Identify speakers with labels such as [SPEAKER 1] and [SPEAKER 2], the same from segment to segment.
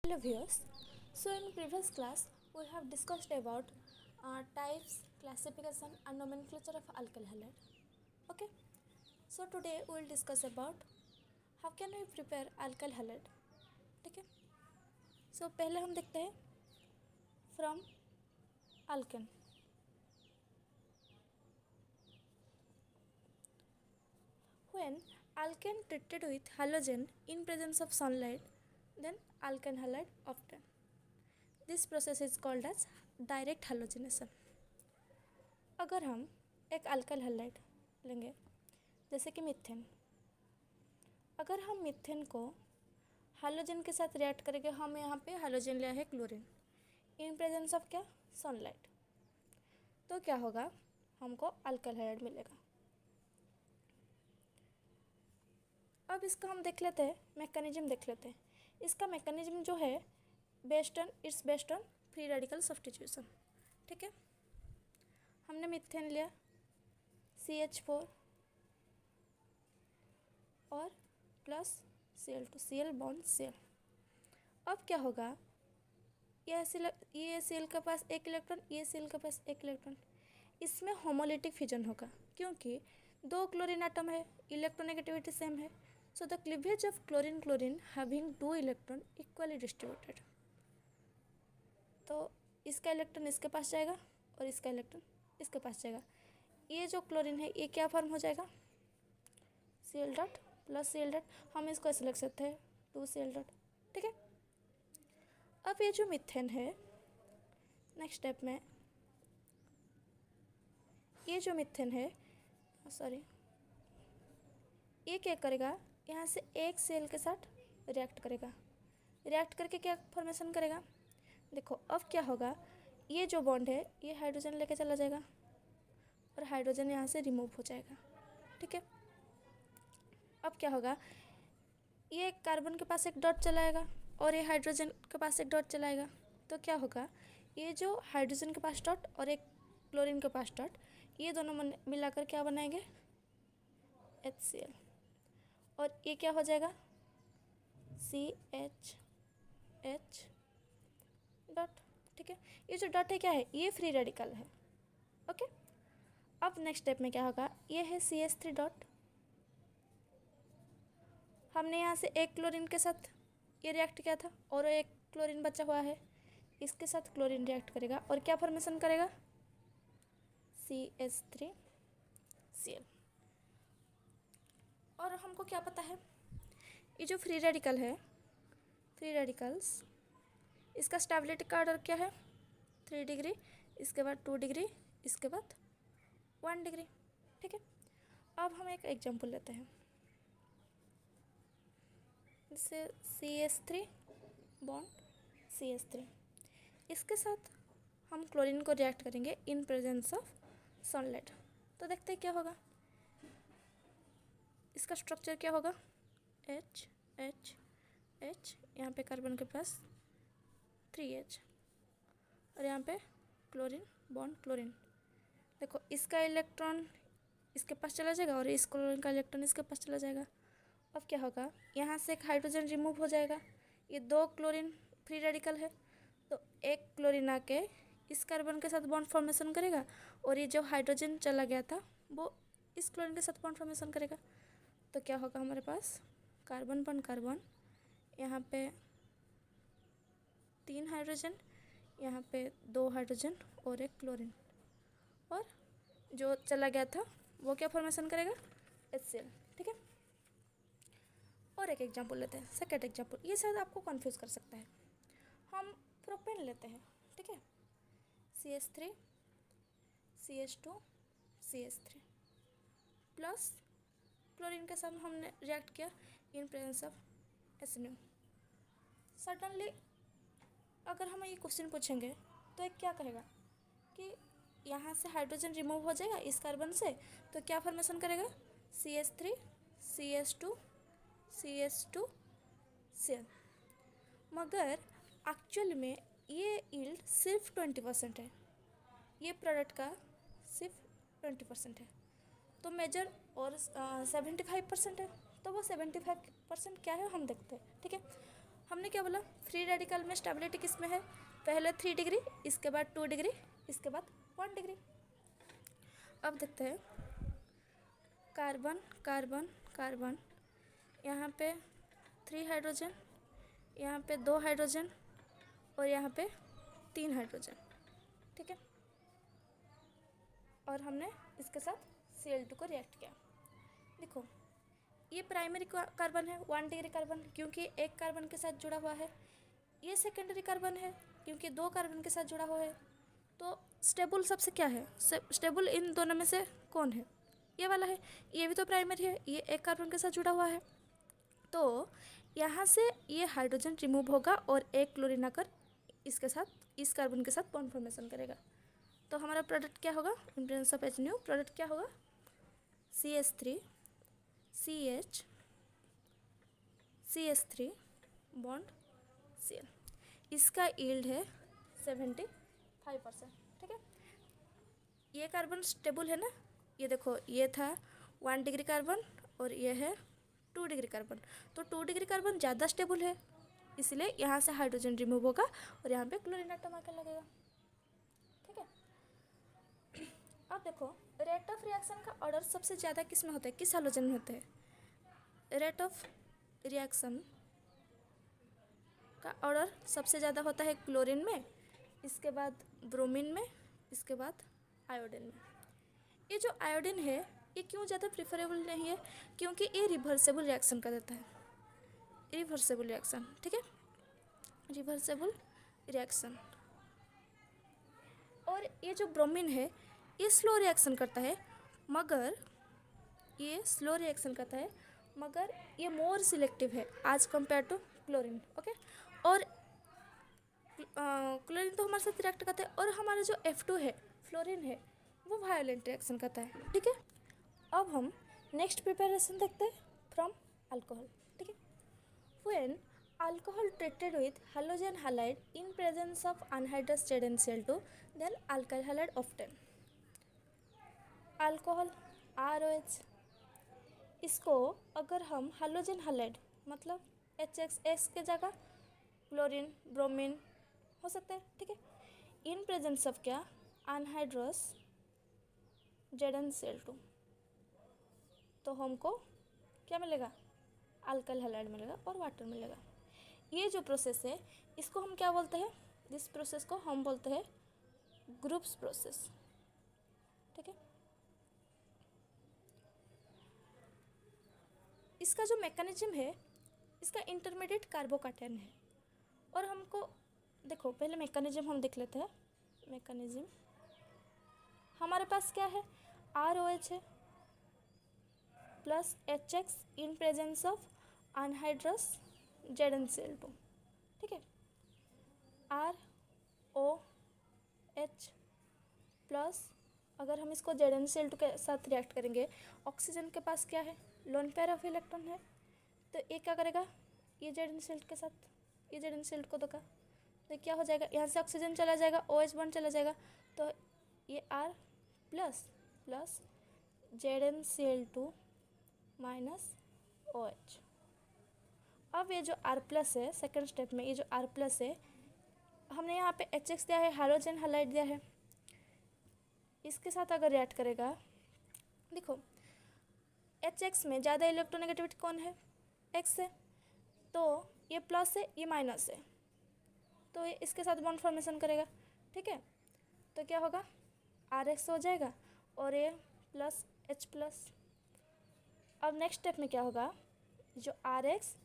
[SPEAKER 1] Hello viewers. So in previous class we have discussed about types, classification and nomenclature of alkyl halide. Okay. So today we will discuss about how can we prepare alkyl halide. ठीक है. So पहले हम देखते हैं from alkane. When alkane treated with halogen in presence of sunlight, then alkane halide obtained. This process is called as direct halogenation. अगर हम एक alkyl halide लेंगे जैसे कि मीथेन, अगर हम मीथेन को हाइड्रोजन के साथ रिएक्ट करेंगे, हम यहाँ पे हाइड्रोजन लिया है क्लोरीन इन प्रेजेंस ऑफ क्या सनलाइट, तो क्या होगा, हमको अल्काइल हैलाइड मिलेगा. अब इसका हम देख लेते हैं, मैकेनिज्म देख लेते हैं. इसका मैकेनिज्म जो है based on free radical substitution. ठीक है, हमने मीथेन लिया CH4 और plus Cl2, Cl bond Cl. अब क्या होगा, ये Cl के पास एक इलेक्ट्रॉन, ये Cl के पास एक इलेक्ट्रॉन, इसमें होमोलिटिक फ्यूजन होगा क्योंकि दो क्लोरीन एटम है, इलेक्ट्रोनेगेटिविटी सेम है. So the cleavage of chlorine chlorine having 2 electron equally distributed. तो इसका इलेक्ट्रॉन इसके पास जाएगा और इसका इलेक्ट्रॉन इसके पास जाएगा. ये जो क्लोरीन है ये क्या फॉर्म हो जाएगा, Cl dot plus Cl dot. हम इसको ऐसे लिख सकते हैं 2Cl डॉट. ठीक है. अब ये जो मीथेन है, नेक्स्ट स्टेप में ये जो मीथेन है, ये क्या करेगा, यहाँ से एक सेल के साथ रिएक्ट करेगा. रिएक्ट करके क्या फॉर्मेशन करेगा, देखो अब क्या होगा, ये जो बॉन्ड है ये हाइड्रोजन लेके चला जाएगा और हाइड्रोजन यहाँ से रिमूव हो जाएगा. ठीक है. अब क्या होगा, ये कार्बन के पास एक डॉट चलाएगा और ये हाइड्रोजन के पास एक डॉट चलाएगा. तो क्या होगा, ये जो हाइड्रोजन के पास डॉट और एक क्लोरीन के पास डॉट, ये दोनों मिलाकर क्या बनाएंगे, HCl. और ये क्या हो जाएगा, CH डॉट. ठीक है, ये जो डॉट है क्या है, ये फ्री रेडिकल है. ओके. अब नेक्स्ट स्टेप में क्या होगा, ये है CH3 डॉट. हमने यहाँ से एक क्लोरीन के साथ ये रिएक्ट किया था और एक क्लोरीन बचा हुआ है, इसके साथ क्लोरीन रिएक्ट करेगा और क्या फॉर्मेशन करेगा, CH3Cl. और हमको क्या पता है, ये जो फ्री रेडिकल है, फ्री रेडिकल्स, इसका स्टेबिलिटी का ऑर्डर क्या है, 3 डिग्री, इसके बाद 2 डिग्री, इसके बाद 1 डिग्री. ठीक है. अब हम एक एग्जांपल लेते हैं, जैसे CH3 बॉन्ड CH3, इसके साथ हम क्लोरीन को रिएक्ट करेंगे इन प्रेजेंस ऑफ सनलाइट. तो देखते हैं क्या होगा, इसका स्ट्रक्चर क्या होगा, H H H, यहाँ पे कार्बन के पास 3H और यहाँ पे क्लोरीन बॉन्ड क्लोरीन. देखो इसका इलेक्ट्रॉन इसके पास चला जाएगा और इस क्लोरीन का इलेक्ट्रॉन इसके पास चला जाएगा. अब क्या होगा, यहाँ से एक हाइड्रोजन रिमूव हो जाएगा, ये 2 क्लोरीन फ्री रेडिकल है, तो एक क्लोरीन आके इस कार्बन के साथ बॉन्ड फॉर्मेशन करेगा और ये जो हाइड्रोजन चला गया था वो इस क्लोरीन के साथ बॉन्ड फॉर्मेशन करेगा. तो क्या होगा, हमारे पास कार्बन बॉन्ड कार्बन, यहाँ पे 3 हाइड्रोजन, यहाँ पे 2 हाइड्रोजन और एक क्लोरीन, और जो चला गया था वो क्या फॉर्मेशन करेगा, HCl. ठीक है. और एक एग्जांपल लेते हैं, सेकेंड एग्जांपल, ये शायद आपको कंफ्यूज कर सकता है. हम प्रोपेन लेते हैं. ठीक है, CH3 CH2 CH3 plus chlorine के साथ हमने रिएक्ट किया इन प्रेजेंस ऑफ HNO. सडनली अगर हमें ये क्वेश्चन पूछेंगे तो एक क्या कहेगा कि यहाँ से हाइड्रोजन रिमूव हो जाएगा इस कार्बन से, तो क्या फॉर्मेशन करेगा, CH3 CH2 CH2 Cl. मगर एक्चुअल में ये यील्ड सिर्फ 20% है, ये प्रोडक्ट का सिर्फ 20% है. तो मेजर और 75% है, तो वो 75% क्या है हम देखते हैं. ठीक है. हमने क्या बोला, फ्री रेडिकल में स्टेबिलिटी किस में है, पहले 3 डिग्री, इसके बाद 2 डिग्री, इसके बाद 1 डिग्री। अब देखते हैं कार्बन कार्बन कार्बन, यहाँ पे 3 हाइड्रोजन, यहाँ पे 2 हाइड्रोजन और यहाँ पे 3 हाइड्रोजन, ठीक है। और हमने इसके साथ Cl2 को रिएक्ट किया। देखो ये प्राइमरी कार्बन है 1 डिग्री कार्बन, क्योंकि एक कार्बन के साथ जुड़ा हुआ है। ये सेकेंडरी कार्बन है क्योंकि 2 कार्बन के साथ जुड़ा हुआ है। तो स्टेबल सबसे क्या है, स्टेबल इन दोनों में से कौन है, ये वाला है। ये भी तो प्राइमरी है, ये एक कार्बन के साथ जुड़ा हुआ है। तो यहाँ से ये हाइड्रोजन रिमूव होगा और एक क्लोरीन आकर इसके साथ, इस कार्बन के साथ बॉन्ड फॉर्मेशन करेगा। तो हमारा प्रोडक्ट क्या होगा, इन प्रेजेंस ऑफ HNO प्रोडक्ट क्या होगा, CH3 CH CH3 bond Cl। इसका यील्ड है 75%, ठीक है। ये कार्बन स्टेबल है ना, ये देखो ये था 1 डिग्री कार्बन और ये है 2 डिग्री कार्बन। तो 2 डिग्री कार्बन ज़्यादा स्टेबल है, इसलिए यहाँ से हाइड्रोजन रिमूव होगा और यहाँ पे क्लोरीन एटम आकर लगेगा, ठीक है। अब देखो रेट ऑफ रिएक्शन का ऑर्डर सबसे ज़्यादा किस में होता है, किस हाइड्रोजन में होता है। रेट ऑफ रिएक्शन का ऑर्डर सबसे ज़्यादा होता है क्लोरीन में, इसके बाद ब्रोमीन में, इसके बाद आयोडीन में। ये जो आयोडीन है ये क्यों ज़्यादा प्रिफरेबल नहीं है, क्योंकि ये रिवर्सेबल रिएक्शन कर देता है, रिवर्सेबल रिएक्शन, ठीक है, रिवर्सेबल रिएक्शन। और ये जो ब्रोमीन है ये स्लो रिएक्शन करता है, मगर ये स्लो रिएक्शन करता है मगर ये मोर सिलेक्टिव है आज कंपेयर टू क्लोरीन, ओके। और क्लोरीन तो हमारे साथ रिएक्ट करता है, और हमारा जो F2 है, फ्लोरीन है, वो वायोलेंट रिएक्शन करता है, ठीक है। अब हम नेक्स्ट प्रिपरेशन देखते हैं फ्रॉम अल्कोहल, ठीक है। When alcohol treated with halogen halide in presence of anhydrous ZnCl2 then alkyl halide obtained। Alcohol ROH, इसको अगर हम हाइड्रोजन हाइलाइड मतलब HX के जगह क्लोरीन ब्रोमीन हो सकता है, ठीक है, इन प्रेजेंस ऑफ क्या, अनहाइड्रस ZnCl2, तो हमको क्या मिलेगा, अल्काइल हाइलाइड मिलेगा और वाटर मिलेगा। ये जो प्रोसेस है इसको हम क्या बोलते हैं, दिस प्रोसेस को हम बोलते हैं ग्रुप्स प्रोसेस, ठीक है। इसका जो मैकेनिज्म है, इसका इंटरमीडिएट कार्बोकैटायन है। और हमको देखो पहले मैकेनिज्म हम देख लेते हैं। मैकेनिज्म हमारे पास क्या है, ROH है plus HX in presence of anhydrous ZnCl2, ठीक है। ROH प्लस अगर हम इसको ZnCl2 के साथ रिएक्ट करेंगे, ऑक्सीजन के पास क्या है, लोन पेयर ऑफ इलेक्ट्रॉन है, तो ये क्या करेगा, ये ZnCl2 के साथ ये ZnCl2 को देगा, तो क्या हो जाएगा, यहाँ से ऑक्सीजन चला जाएगा, OH बॉन्ड चला जाएगा, तो ये R plus plus ZnCl2 minus OH। अब ये जो R प्लस है सेकेंड स्टेप में, ये जो R प्लस है हमने यहाँ पे HX दिया है, हाइड्रोजन हाइलाइट दिया है, इसके साथ अगर रिएक्ट करेगा, देखो HX में ज़्यादा इलेक्ट्रोनेगेटिविटी कौन है, X है, तो ये प्लस है ये माइनस है, तो ये इसके साथ बॉन्ड फॉर्मेशन करेगा, ठीक है। तो क्या होगा, RX हो जाएगा और ये प्लस H प्लस। अब नेक्स्ट स्टेप में क्या होगा, जो RX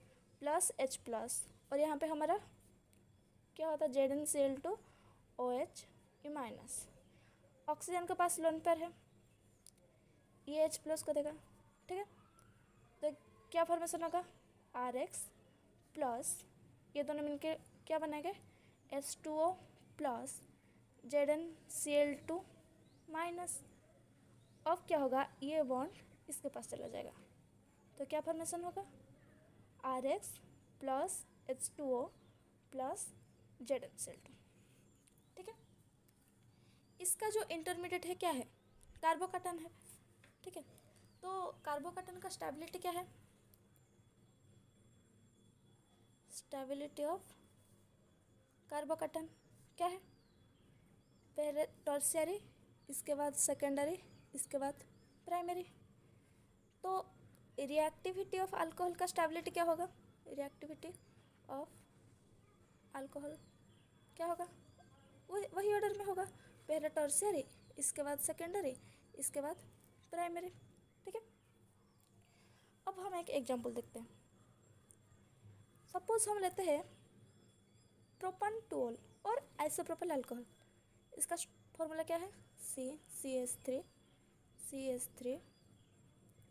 [SPEAKER 1] प्लस H प्लस और यहाँ पे हमारा क्या होता है ZnCl2 OH ये माइनस, ऑक्सीजन के पास लोन पेयर है, ये H प्लस को देगा, ठीक है। तो क्या फॉर्मेशन होगा, RX प्लस ये दोनों मिलके क्या बनाएंगे, H2O प्लस ZnCl2 माइनस। अब क्या होगा, ये बॉन्ड इसके पास चला जाएगा, तो क्या फॉर्मेशन होगा, RX plus H2O plus ZnCl2, ठीक है। इसका जो इंटरमीडिएट है क्या है, कार्बोकैटायन है, ठीक है। तो कार्बोकैटायन का स्टेबिलिटी क्या है, स्टेबिलिटी ऑफ कार्बोकैटन क्या है? पहले टर्शियरी, इसके बाद सेकेंडरी, इसके बाद प्राइमरी। तो रिएक्टिविटी ऑफ अल्कोहल का स्टेबिलिटी क्या होगा? रिएक्टिविटी ऑफ अल्कोहल क्या होगा? वही ऑर्डर में होगा, पहले टर्शियरी, इसके बाद सेकेंडरी, इसके बाद प्राइमरी। ठीक है, अब हम एक एग्जांपल देखते हैं। सपोज हम लेते हैं प्रोपानटोल और आइसोप्रोपाइल अल्कोहल। इसका फॉर्मूला क्या है? CH3,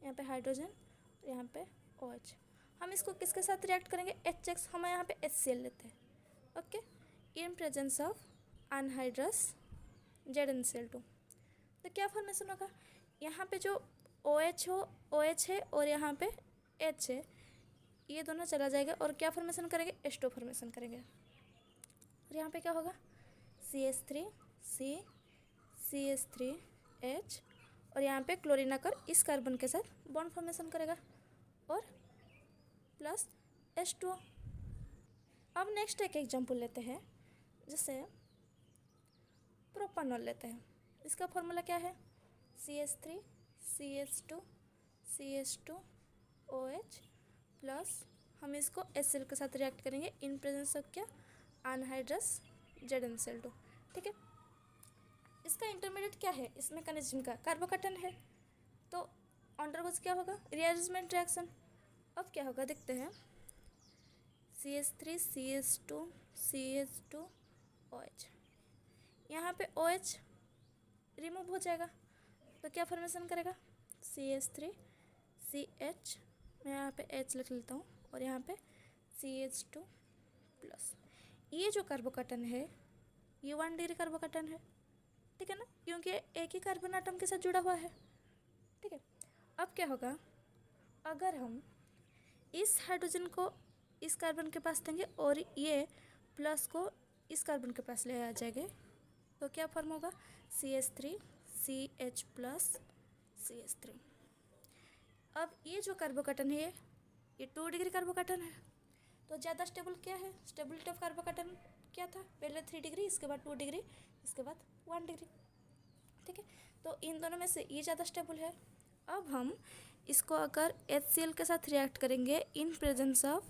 [SPEAKER 1] यहाँ पे हाइड्रोजन, यहाँ पे OH। हम इसको किसके साथ रिएक्ट करेंगे? HX, हम यहाँ पे HCl लेते हैं। Okay, in presence of anhydrous ZnCl2। तो क्या फॉर्मेशन होगा? यहाँ पे जो OH है और यहाँ पे H है, ये दोनों चला जाएगा और क्या फॉर्मेशन करेंगे? H2 फॉर्मेशन करेंगे। और यहाँ पे क्या होगा? CH3H और यहाँ पे क्लोरीन आकर इस कार्बन के साथ बॉन्ड फॉर्मेशन करेगा और प्लस H2O। अब नेक्स्ट एक एग्जांपल लेते हैं, जैसे प्रोपानॉल लेते हैं। इसका फॉर्मूला क्या है? CH3CH2CH2OH प्लस हम इसको HCl के साथ रिएक्ट करेंगे इन प्रेजेंस ऑफ क्या? Anhydrous ZnCl2। ठीक है, इसका इंटरमीडिएट क्या है? इस मैकेनिज्म का कार्बोकैटन है, तो अंडरगोज क्या होगा? Rearrangement reaction. अब क्या होगा देखते हैं। CH3CH2CH2OH, यहाँ पे OH रिमूव हो जाएगा तो क्या फॉर्मेशन करेगा? CH3CH, मैं यहाँ पे H लिख लेता हूँ और यहाँ पे CH2 प्लस। ये जो कार्बोकैटन है ये 1 डिग्री कार्बोकैटन है, ठीक है ना, क्योंकि एक ही कार्बन आटम के साथ जुड़ा हुआ है। ठीक है, अब क्या होगा? अगर हम इस हाइड्रोजन को इस कार्बन के पास देंगे और ये प्लस को इस कार्बन के पास ले आ जाएंगे तो क्या फॉर्म होगा? CH3CH plus CH3। अब ये जो कार्बोकैटन है ये 2 डिग्री कार्बोकैटन है, तो ज़्यादा स्टेबल क्या है? स्टेबिलिटी ऑफ कार्बोकैटन क्या था? पहले 3 डिग्री, इसके बाद 2 डिग्री, इसके बाद 1 डिग्री। ठीक है, तो इन दोनों में से ये ज़्यादा स्टेबल है। अब हम इसको अगर HCl के साथ रिएक्ट करेंगे इन प्रेजेंस ऑफ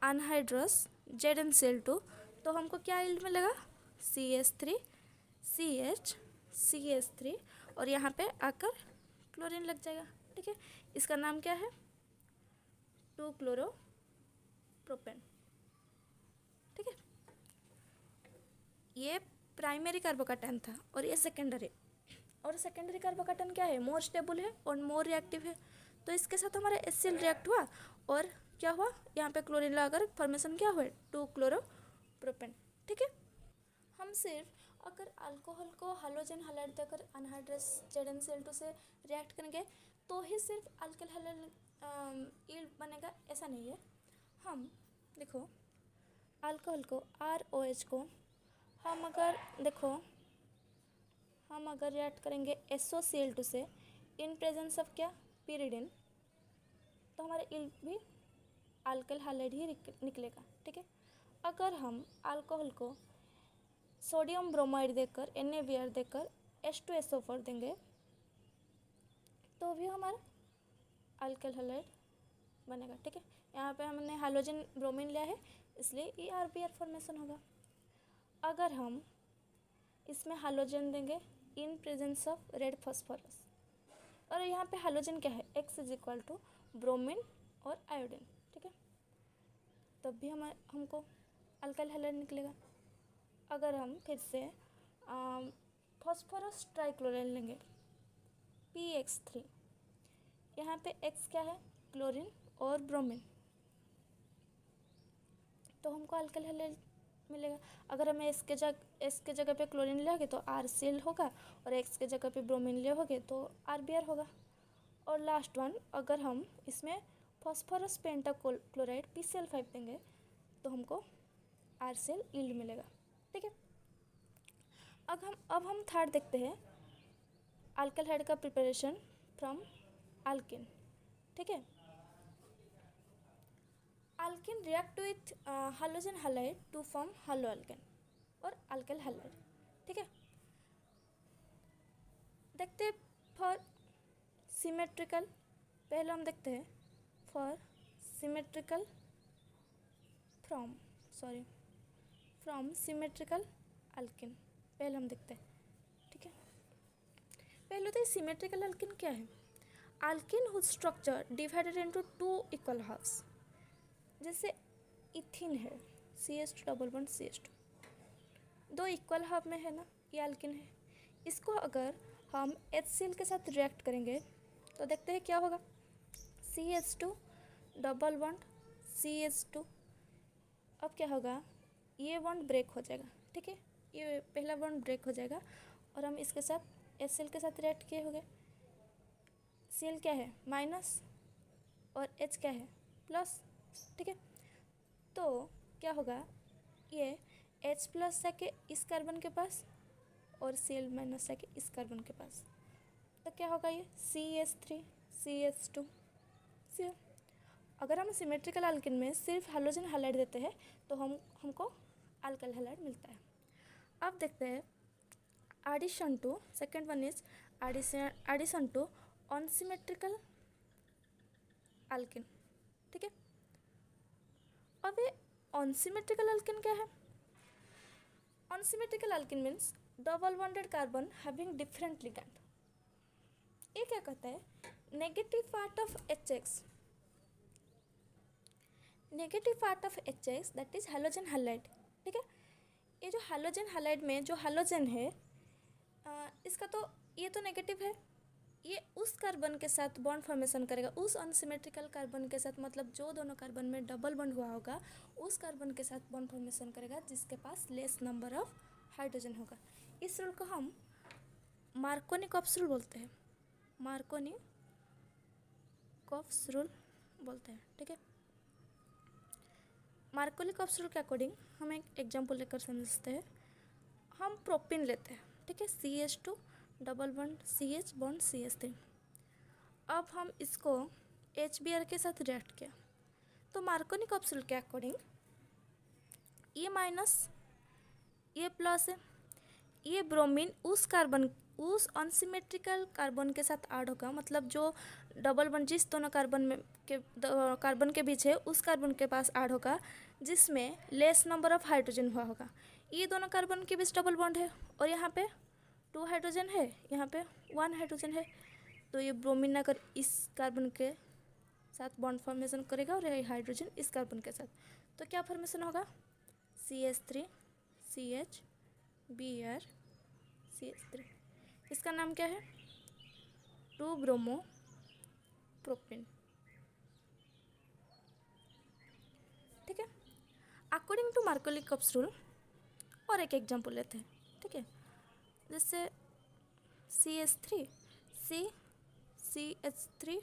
[SPEAKER 1] अनहाइड्रस ZnCl2 तो हमको क्या यील्ड मिलेगा? CH3CH3 और यहाँ पे आकर क्लोरीन लग जाएगा। ठीक है, इसका नाम क्या है? 2-क्लोरोप्रोपेन। ठीक है, ये प्राइमरी कार्बोकैटन था और ये सेकेंडरी। और सेकेंडरी कार्बोकैटन क्या है? मोर स्टेबल है और मोर रिएक्टिव है, तो इसके साथ हमारा HCl रिएक्ट हुआ और क्या हुआ? यहाँ पे क्लोरीन लगाकर फॉर्मेशन क्या हुआ? 2-क्लोरोप्रोपेन। ठीक है, हम सिर्फ अगर अल्कोहल को हाइड्रोजन हाइलाइट देकर अनहाइड्रस ZnCl2 से रिएक्ट करेंगे तो ही सिर्फ अल्किल हाइलाइट यील्ड बनेगा, ऐसा नहीं है। हम देखो अल्कोहल को ROH को हम अगर रिएक्ट करेंगे SOCl2 से इन प्रेजेंस ऑफ क्या? pyridine, तो हमारा यील्ड भी अल्किल हाइलाइट ही निकलेगा। ठीक है, अगर हम अल्कोहल को सोडियम ब्रोमाइड देकर NaBr देकर H2SO4 देंगे तो भी हमारा अल्किल हाइलाइट बनेगा। ठीक है, यहाँ पे हमने हाइड्रोजन ब्रोमीन लिया है इसलिए ErBr फॉर्मेशन होगा। अगर हम इसमें हाइड्रोजन देंगे in presence of red phosphorus और यहाँ पे हाइड्रोजन क्या है? X is equal to bromine और आयोडीन। ठीक है, तब भी हमको अल्काइल हाइलाइट निकलेगा। अगर हम फिर से फॉस्फोरस ट्राइक्लोराइड लेंगे PX3, यहाँ पे X क्या है? क्लोरीन और ब्रोमीन, तो हमको अल्काइल हाइलाइट मिलेगा। अगर हमें S के जगह पे क्लोरीन लोगे तो RCl होगा और X के जगह पे ब्रोमीन लोगे तो RBr होगा। और लास्ट वन, अगर हम इसमें फॉस्फोरस पेंटाक्लोराइड PCl5 देंगे तो हमको RCl यील्ड मिलेगा। ठीक है, अब हम थर्ड देखते हैं अल्काइल हाइलाइट का प्रिपरेशन फ्रॉम अल्किन। ठीक है, alkene react with hydrogen halide to form halo alkane और अल्काइल हैलाइड। ठीक है, देखते हैं फॉर सिमेट्रिकल, पहले हम देखते हैं for symmetrical from symmetrical alkene, पहले हम देखते हैं। ठीक है, पहले तो सिमेट्रिकल अल्किन क्या है? Alkene whose structure divided into 2 equal halves, जैसे इथिन है CH2 double bond CH2, 2 equal half में है ना, ये अल्किन है। इसको अगर हम HCl के साथ रिएक्ट करेंगे तो देखते हैं क्या होगा। CH2 डबल बॉन्ड CH2, अब क्या होगा, ये बॉन्ड ब्रेक हो जाएगा। ठीक है, ये पहला बॉन्ड ब्रेक हो जाएगा और हम इसके साथ HCl के साथ रिएक्ट किए हो गए। Cl क्या है? माइनस और H क्या है? प्लस। ठीक है, तो क्या होगा, ये H प्लस जाके इस कार्बन के पास और Cl माइनस जाके इस कार्बन के पास, तो क्या होगा, ये CH3 CH2 Cl। अगर हम सिमेट्रिकल अल्किन में सिर्फ हाइड्रोजन हैलाइड देते हैं तो हमको अल्काइल हैलाइड मिलता है। अब देखते हैं addition to, second one is addition to unsymmetrical alkene. ठीक है, अब ये अनसिमेट्रिकल अल्किन क्या है? Unsymmetrical alkene means double bonded carbon having different ligand. ये क्या कहता है? Negative part of HX, negative part of HX that is halogen halide. ठीक है, ये जो हैलोजन हैलाइड में जो हैलोजन है इसका तो ये तो नेगेटिव है, ये उस कार्बन के साथ बॉन्ड फॉर्मेशन करेगा, उस अनसिमेट्रिकल कार्बन के साथ, मतलब जो दोनों कार्बन में डबल बॉन्ड हुआ होगा उस कार्बन के साथ बॉन्ड फॉर्मेशन करेगा जिसके पास लेस नंबर ऑफ हाइड्रोजन होगा। इस रूल को हम मार्कोनी-कॉप्स रूल बोलते हैं, मार्कोनी-कॉप्स रूल बोलते हैं। ठीक है, मार्कोनी-कॉप्स रूल के अकॉर्डिंग हम एक एग्जाम्पल लेकर समझते हैं। हम प्रोपिन लेते हैं, ठीक है, CH2 double bond CH bond CH3। अब हम इसको HBr के साथ रिएक्ट किया तो मार्कोनी-कॉप्स रूल के अकॉर्डिंग ये माइनस ये प्लस है, ये ब्रोमीन उस अनसिमेट्रिकल कार्बन के साथ ऐड होगा, मतलब जो डबल बॉन्ड जिस दोनों कार्बन के बीच है उस कार्बन के पास ऐड होगा जिसमें लेस नंबर ऑफ हाइड्रोजन हुआ होगा। ये दोनों कार्बन के बीच डबल बॉन्ड है और यहाँ पे 2 हाइड्रोजन है, यहाँ पे 1 हाइड्रोजन है, तो ये ब्रोमीन आकर इस कार्बन के साथ बॉन्ड फॉर्मेशन करेगा और ये हाइड्रोजन इस कार्बन के साथ, तो क्या फॉर्मेशन होगा, CH3 CH Br CH3। इसका नाम क्या है, 2 ब्रोमो प्रोपिन। ठीक है, अकॉर्डिंग टू मार्कोनी-कॉप्स रूल और एक एग्जाम्पल लेते हैं। ठीक है, जैसे CH3 CH3,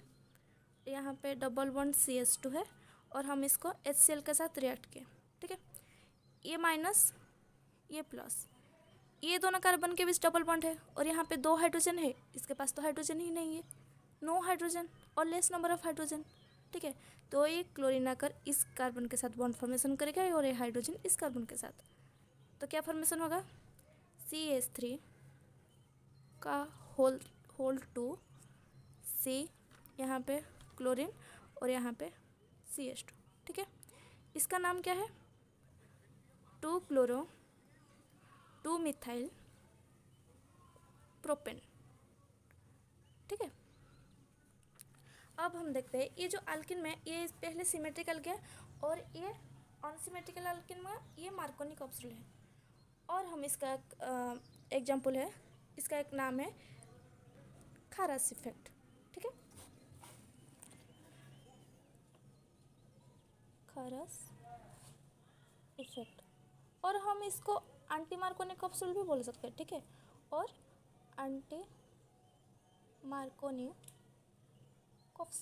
[SPEAKER 1] यहाँ पे डबल बॉन्ड CH2 है और हम इसको HCl के साथ रिएक्ट किए। ठीक है, ये माइनस ये प्लस, ये दोनों कार्बन के बीच डबल बॉन्ड है और यहाँ पे 2 हाइड्रोजन है, इसके पास तो हाइड्रोजन ही नहीं है, नो हाइड्रोजन और लेस नंबर ऑफ हाइड्रोजन। ठीक है, तो ये क्लोरीन आकर इस कार्बन के साथ बॉन्ड फॉर्मेशन करेगा और ये हाइड्रोजन इस कार्बन के साथ, तो क्या फॉर्मेशन होगा, CH3 का होल 2 C, यहाँ पे क्लोरीन और यहाँ पे CH2। ठीक है, इसका नाम क्या है, 2 क्लोरो 2 मिथाइल प्रोपेन। ठीक है, अब हम देखते हैं ये जो अल्किन में ये पहले सिमेट्रिकल गया और ये अनसिमेट्रिकल अल्किन में ये मार्कोनी-कॉप्स रूल है। और हम इसका एग्जाम्पल है, इसका एक नाम है खारस इफेक्ट। ठीक है, खारस इफेक्ट, और हम इसको एंटी मार्कोनी-कॉप्स रूल भी बोल सकते हैं। ठीक है, और एंटी मार्कोनी-कॉप्स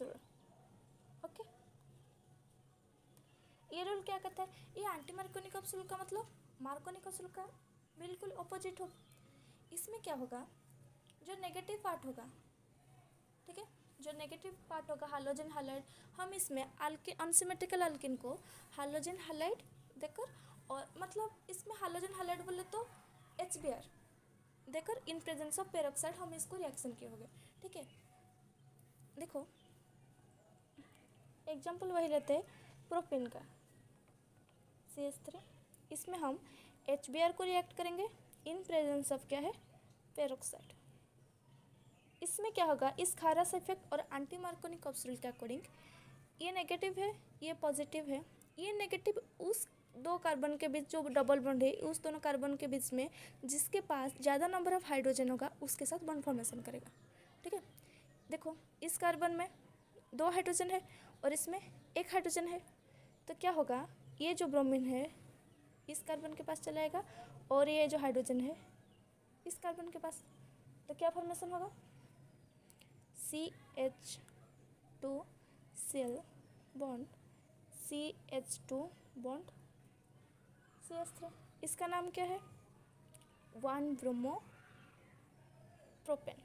[SPEAKER 1] रूल। ओके, ये रूल क्या कहता है, ये एंटी मार्कोनी-कॉप्स रूल का मतलब मार्कोनी-कॉप्स रूल का बिल्कुल ऑपोजिट होगा। इसमें क्या होगा, जो नेगेटिव पार्ट होगा, ठीक है, जो नेगेटिव पार्ट होगा हाइड्रोजन हाइलाइड, हम इसमें अनसिमेट्रिकल अल्किन को हाइड्रोजन हाइलाइड देकर, और मतलब इसमें हाइड्रोजन हाइलाइड बोले तो HBr देकर इन प्रेजेंस ऑफ पेरोक्साइड हम इसको रिएक्शन किए होंगे। ठीक है, देखो एग्जाम्पल वही लेते हैं प्रोपेन का CH3, इसमें हम HBr को रिएक्ट करेंगे इन प्रेजेंस ऑफ क्या है पेरोक्साइड। इसमें क्या होगा, इस खारस इफेक्ट और एंटी मार्कोनी कैप्सूल के अकॉर्डिंग ये नेगेटिव है ये पॉजिटिव है, ये नेगेटिव उस दो कार्बन के बीच जो डबल बॉन्ड है उस दोनों कार्बन के बीच में जिसके पास ज़्यादा नंबर ऑफ हाइड्रोजन होगा उसके साथ बॉन्ड फॉर्मेशन करेगा। ठीक है, देखो इस कार्बन में 2 हाइड्रोजन है और इसमें 1 हाइड्रोजन है, तो क्या होगा, ये जो ब्रोमीन है इस कार्बन के पास चला जाएगा और ये जो हाइड्रोजन है इस कार्बन के पास, तो क्या फॉर्मेशन होगा CH2Cl bond CH2 bond CH3, इसका नाम क्या है 1 ब्रोमो प्रोपेन।